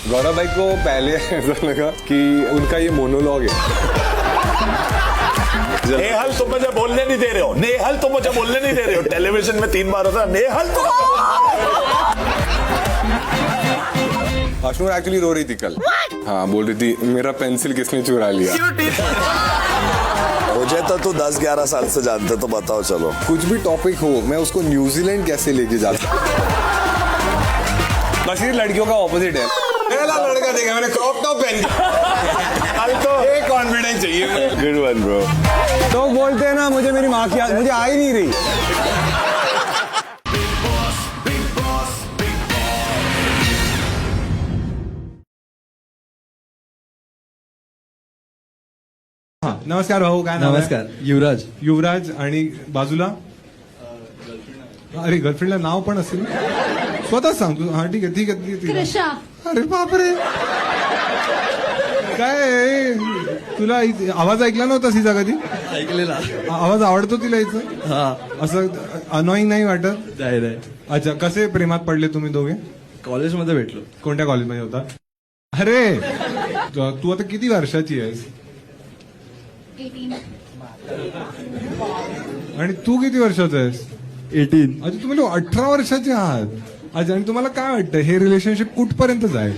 गौरव भाई को पहले ऐसा लगा कि उनका ये मोनोलॉग है। नेहल तुम मुझे बोलने नहीं दे रहे हो, नेहल तुम मुझे बोलने नहीं दे रहे हो। टेलीविजन में 3 बार होता है नेहल तुम। अश्नूर एक्चुअली रो रही थी कल। हाँ, बोल रही थी मेरा पेंसिल किसने चुरा लिया। मुझे तो तू 10-11 साल से जानते, तो बताओ चलो। कुछ भी टॉपिक हो, मैं उसको न्यूजीलैंड कैसे लेके जाता। बशीर लड़कियों का ऑपोजिट है। पहला लड़का देखा मैंने क्रॉप टॉप पहन तो एक कॉन्फिडेंस चाहिए। Good one bro. तो बोलते हैं ना मुझे मेरी माँ की याद, मुझे आ ही नहीं रही। नमस्कार भाऊ, काय नाव आहे? नमस्कार, युवराज. युवराज. आणि बाजूला अरे गर्लफ्रेंडला नाव पण असेल ना? स्वतः सांग तू. हा ठीक आहे ठीक आहे ठीक आहे. कृषा. अरे बापरे, काय तुला आवाज ऐकला नव्हता तिचा कधी? ऐकलेला. आवाज आवडतो तिला हिचा? हा. असं अनॉईंग नाही वाटत? नाही नाही. अच्छा, कसे प्रेमात पडले तुम्ही दोघे? कॉलेजमध्ये भेटलो. कोणत्या कॉलेजमध्ये होता? अरे तू आता किती वर्षाची आहेस? 18. आणि तू किती वर्षाचा आहेस? 18. अच्छा, तुम्ही 18 वर्षाचे आहात. अच्छा, आणि तुम्हाला काय वाटतं हे रिलेशनशिप कुठपर्यंत जाईल?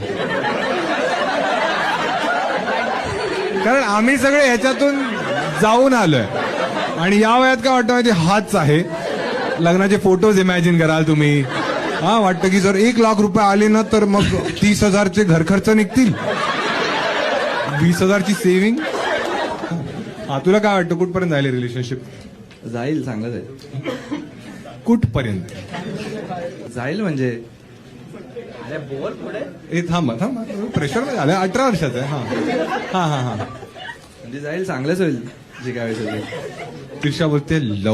कारण आम्ही सगळे ह्याच्यातून जाऊन आलोय आणि या वयात काय वाटतं माहिती, हाच आहे. लग्नाचे फोटोज इमॅजिन कराल तुम्ही. हा, वाटतं की जर 1 लाख रुपये आले ना तर मग 30,000चे घर खर्च निघतील, 20,000ची सेव्हिंग. हा, तुला काय वाटतं कुठपर्यंत जाईल रिलेशनशिप? जाईल, चांगलं जाईल. कुठपर्यंत जाईल म्हणजे ए थांबा थांबा, प्रेशर नाही झालं. 18 वर्षाचं आहे. हा हा हा हा. म्हणजे जाईल, चांगलंच होईल जे काय होईल ते. त्रिशा बोलते लव.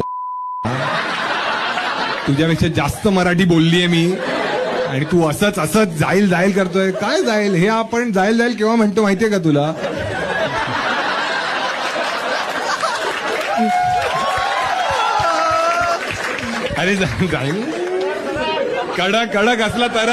तुझ्यापेक्षा जास्त मराठी बोललीये मी आणि तू असंच असंच जाईल जाईल करतोय. काय जाईल हे? आपण जाईल जाईल केव्हा म्हणतो माहितीये का तुला? अरे जाईल कडक कडक असला तर